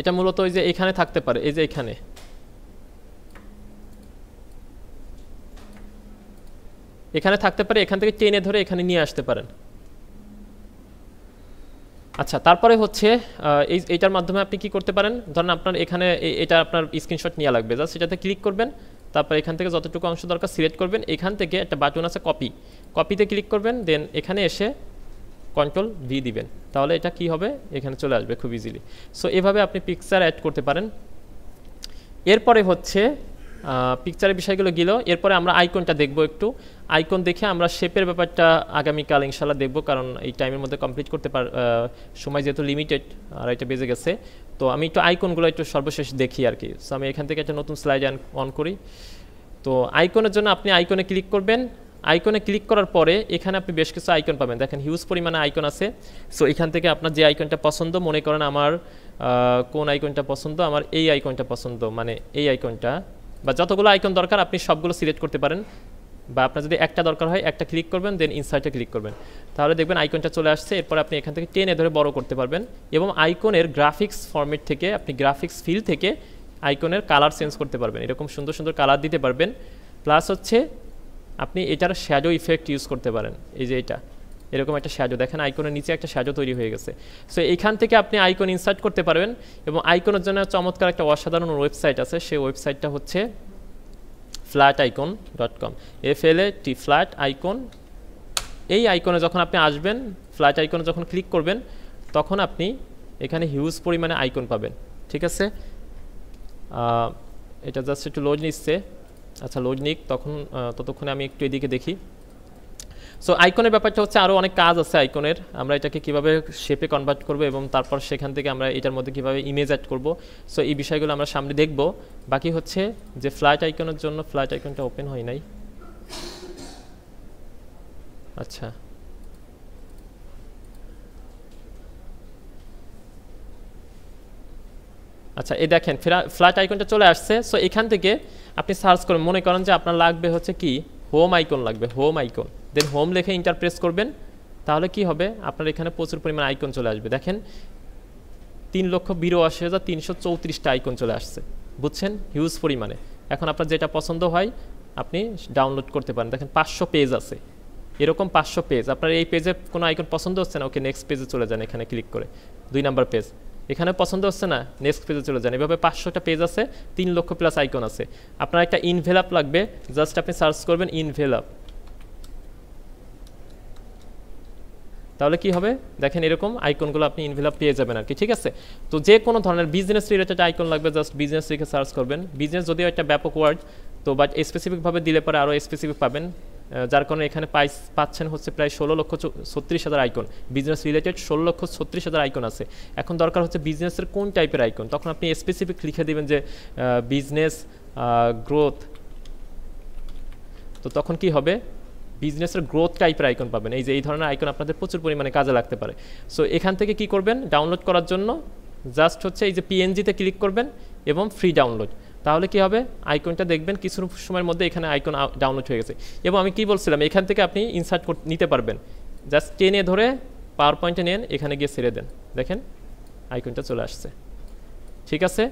এটা মূলত ওই যে এখানে থাকতে পারে, এই যে এখানে থাকতে পারে, এখান থেকে টেনে ধরে এখানে নিয়ে আসতে পারেন। আচ্ছা, তারপরে হচ্ছে এইটার মাধ্যমে আপনি কি করতে পারেন, ধরেন আপনার এখানে এটা আপনার স্ক্রিনশট নেওয়া লাগবে, জাস্ট এটাতে ক্লিক করবেন, তারপর এখান থেকে যতটুকু অংশ দরকার সিলেক্ট করবেন, এখান থেকে একটা বাটন আছে কপিতে ক্লিক করবেন, দেন এখানে এসে কন্ট্রোল ভি দিবেন, তাহলে এটা কি হবে, এখানে চলে আসবে খুব ইজিলি। সো এভাবে আপনি পিকচার অ্যাড করতে পারেন। এরপরে হচ্ছে পিকচারের বিষয়গুলো গেল, এরপরে আমরা আইকনটা দেখব একটু। আইকন দেখে আমরা শেপের ব্যাপারটা আগামীকাল ইনশাল্লাহ দেখব, কারণ এই টাইমের মধ্যে কমপ্লিট করতে সময় যেহেতু লিমিটেড আর এটা বেজে গেছে, তো আমি একটু আইকনগুলো একটু সর্বশেষ দেখি আর কি। সো আমি এখান থেকে একটা নতুন স্লাইড অন করি। তো আইকনের জন্য আপনি আইকনে ক্লিক করবেন, আইকনে ক্লিক করার পরে এখানে আপনি বেশ কিছু আইকন পাবেন, দেখেন হিউজ পরিমাণে আইকন আছে। সো এখান থেকে আপনার যে আইকনটা পছন্দ, মনে করেন আমার কোন আইকনটা পছন্দ, আমার এই আইকনটা পছন্দ, মানে এই আইকনটা, বা যতগুলো আইকন দরকার আপনি সবগুলো সিলেক্ট করতে পারেন, বা আপনার যদি একটা দরকার হয় একটা ক্লিক করবেন, দেন ইনসার্টে ক্লিক করবেন, তাহলে দেখবেন আইকনটা চলে আসছে। এরপর আপনি এখান থেকে টেনে ধরে বড় করতে পারবেন, এবং আইকনের গ্রাফিক্স ফরম্যাট থেকে আপনি গ্রাফিক্স ফিল থেকে আইকনের কালার চেঞ্জ করতে পারবেন, এরকম সুন্দর সুন্দর কালার দিতে পারবেন। প্লাস হচ্ছে আপনি এটার শ্যাডো ইফেক্ট ইউজ করতে পারেন, এই যে এটা এরকম একটা শ্যাডো, দেখেন আইকনের নিচে একটা শ্যাডো তৈরি হয়ে গেছে। সো এইখান থেকে আপনি আইকন ইনসার্ট করতে পারবেন, এবং আইকনের জন্য চমৎকার একটা অসাধারণ ওয়েবসাইট আছে, সেই ওয়েবসাইটটা হচ্ছে flaticon.com, FLAT ফ্ল্যাট আইকন। এই আইকনে যখন আপনি আসবেন, ফ্ল্যাট আইকনে যখন ক্লিক করবেন, তখন আপনি এখানে হিউজ পরিমাণে আইকন পাবেন, ঠিক আছে। এটা জাস্ট একটু লোড নিচ্ছে, আচ্ছা লোড নিক, ততক্ষণে আমি একটু এদিকে দেখি। সো আইকনের ব্যাপারটা হচ্ছে আরও অনেক কাজ আছে আইকনের, আমরা এটাকে কীভাবে শেপে কনভার্ট করব, এবং তারপর সেখান থেকে আমরা এটার মধ্যে কীভাবে ইমেজ অ্যাড করব, সো এই বিষয়গুলো আমরা সামনে দেখব। বাকি হচ্ছে যে ফ্ল্যাট আইকনের জন্য ফ্ল্যাট আইকনটা ওপেন হয় নাই, আচ্ছা আচ্ছা এই দেখেন ফ্ল্যাট আইকনটা চলে আসছে। সো এখান থেকে আপনি সার্চ করবেন, মনে করেন যে আপনার লাগবে হচ্ছে কি হোম আইকন লাগবে, হোম আইকন, দেন হোম লিখে ইন্টার প্রেস করবেন, তাহলে কি হবে আপনার এখানে প্রচুর পরিমাণ আইকন চলে আসবে। দেখেন 3,82,334টা আইকন চলে আসছে, বুঝছেন, হিউজ পরিমাণে। এখন আপনার যেটা পছন্দ হয় আপনি ডাউনলোড করতে পারেন। দেখেন 500 পেজ আছে, এরকম 500 পেজ। আপনার এই পেজে কোনো আইকন পছন্দ হচ্ছে না, ওকে নেক্সট পেজে চলে যান, এখানে ক্লিক করে 2 নাম্বার পেজ, এখানে পছন্দ হচ্ছে না, নেক্সট পেজে চলে যান। এভাবে 500টা পেজ আছে, 3 লক্ষ প্লাস আইকন আছে। আপনার একটা ইনভেলাপ লাগবে, জাস্ট আপনি সার্চ করবেন ইনভেলাপ, তাহলে কি হবে দেখেন এরকম আইকনগুলো আপনি ইনভেলাপ পেয়ে যাবেন আর কি, ঠিক আছে। তো যে কোনো ধরনের বিজনেস রিলেটেড আইকন লাগবে, জাস্ট বিজনেস লিখে সার্চ করবেন। বিজনেস যদিও একটা ব্যাপক ওয়ার্ড, তো বাট স্পেসিফিকভাবে দিলে পরে আরও স্পেসিফিক পাবেন, যার কারণে এখানে পাচ্ছেন হচ্ছে প্রায় 16,36,000 আইকন, বিজনেস রিলেটেড 16,36,000 আইকন আছে। এখন দরকার হচ্ছে বিজনেসের কোন টাইপের আইকন, তখন আপনি স্পেসিফিক লিখে দেবেন যে বিজনেস গ্রোথ, তো তখন কি হবে বিজনেসের গ্রোথ টাইপের আইকন পাবেন। এই যে এই ধরনের আইকন আপনাদের প্রচুর পরিমাণে কাজে লাগতে পারে। সো এখান থেকে কি করবেন, ডাউনলোড করার জন্য জাস্ট হচ্ছে এই যে পিএনজিতে ক্লিক করবেন এবং ফ্রি ডাউনলোড, তাহলে কি হবে আইকনটা দেখবেন কিছু সময়ের মধ্যে এখানে আইকন ডাউনলোড হয়ে গেছে। এবং আমি কি বলছিলাম, এখান থেকে আপনি ইনসার্ট নিতে পারবেন, জাস্ট টেনে ধরে পাওয়ার পয়েন্টে নেন, এখানে গিয়ে ছেড়ে দেন, দেখেন আইকনটা চলে আসছে, ঠিক আছে।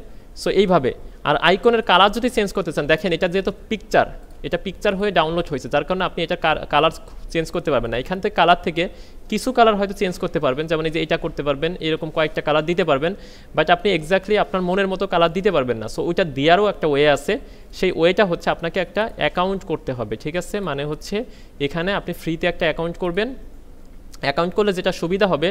সো এইভাবে। আর আইকনের কালার যদি চেঞ্জ করতে চান, দেখেন এটা যেহেতু পিকচার, এটা পিকচার হয়ে ডাউনলোড হয়েছে, যার কারণে আপনি এটা কালার চেঞ্জ করতে পারবেন না। এখান থেকে কালার থেকে কিছু কালার হয়তো চেঞ্জ করতে পারবেন, যেমন এই যে এটা করতে পারবেন, এরকম কয়েকটা কালার দিতে পারবেন, বাট আপনি এক্স্যাক্টলি আপনার মনের মতো কালার দিতে পারবেন না। সো ওইটা দেওয়ারও একটা ওয়ে আছে, সেই ওয়েটা হচ্ছে আপনাকে একটা অ্যাকাউন্ট করতে হবে, ঠিক আছে। মানে হচ্ছে এখানে আপনি ফ্রিতে একটা অ্যাকাউন্ট করবেন, অ্যাকাউন্ট করলে যেটা সুবিধা হবে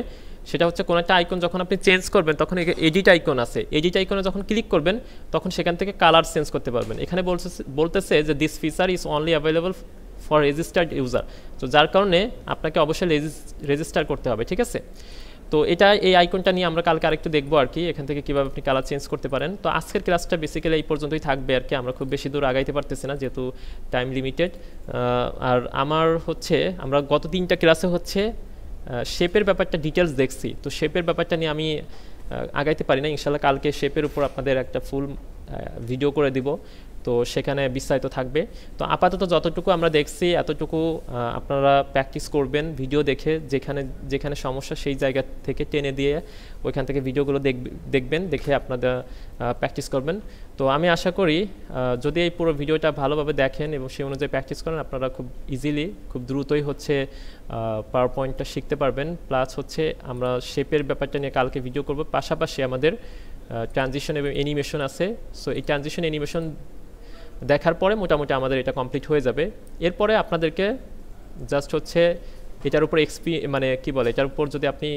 সেটা হচ্ছে কোনো একটা আইকন যখন আপনি চেঞ্জ করবেন, তখন এডিট আইকন আছে, এডিট আইকনে যখন ক্লিক করবেন তখন সেখান থেকে কালার চেঞ্জ করতে পারবেন। এখানে বলতেছে যে this feature is only available for registered user, তো যার কারণে আপনাকে অবশ্যই রেজিস্টার করতে হবে, ঠিক আছে। তো এটা এই আইকনটা নিয়ে আমরা কালকে আরেকটু দেখবো আর কি, এখান থেকে কীভাবে আপনি কালার চেঞ্জ করতে পারেন। তো আজকের ক্লাসটা বেসিক্যালি এই পর্যন্তই থাকবে আর কি, আমরা খুব বেশি দূর আগাইতে পারতেছি না যেহেতু টাইম লিমিটেড। আর আমার হচ্ছে আমরা গত 3টা ক্লাসে হচ্ছে শেপের ব্যাপারটা ডিটেলস দেখছি, তো শেপের ব্যাপারটা নিয়ে আমি আগাইতে পারি না। ইনশাল্লাহ কালকে শেপের উপর আপনাদের একটা ফুল ভিডিও করে দিব, তো সেখানে বিস্তারিত থাকবে। তো আপাতত যতটুকু আমরা দেখছি এতটুকু আপনারা প্র্যাকটিস করবেন ভিডিও দেখে, যেখানে যেখানে সমস্যা সেই জায়গা থেকে টেনে দিয়ে ওইখান থেকে ভিডিওগুলো দেখবেন, দেখে আপনারা প্র্যাকটিস করবেন। তো আমি আশা করি যদি এই পুরো ভিডিওটা ভালোভাবে দেখেন এবং সেই অনুযায়ী প্র্যাকটিস করেন, আপনারা খুব ইজিলি খুব দ্রুতই হচ্ছে পাওয়ার পয়েন্টটা শিখতে পারবেন। প্লাস হচ্ছে আমরা শেপের ব্যাপারটা নিয়ে কালকে ভিডিও করব, পাশাপাশি আমাদের ট্রানজিশন এবং অ্যানিমেশন আছে। সো এই ট্রানজিশন অ্যানিমেশন দেখার পরে মোটামুটি আমাদের এটা কমপ্লিট হয়ে যাবে। এরপরে আপনাদেরকে জাস্ট হচ্ছে এটার উপর মানে কি বলে, এটার উপর যদি আপনি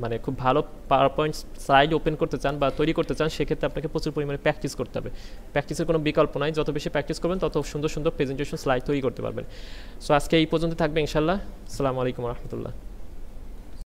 মানে খুব ভালো পাওয়ার পয়েন্ট স্লাইড ওপেন করতে চান বা তৈরি করতে চান, সেক্ষেত্রে আপনাকে প্রচুর পরিমাণে প্র্যাকটিস করতে হবে। প্র্যাকটিসের কোনো বিকল্প নাই, যত বেশি প্র্যাকটিস করবেন তত সুন্দর সুন্দর প্রেজেন্টেশন স্লাইড তৈরি করতে পারবেন। সো আজকে এই পর্যন্ত থাকবে ইনশাল্লাহ। আসসালামু আলাইকুম রহমতুল্লাহ।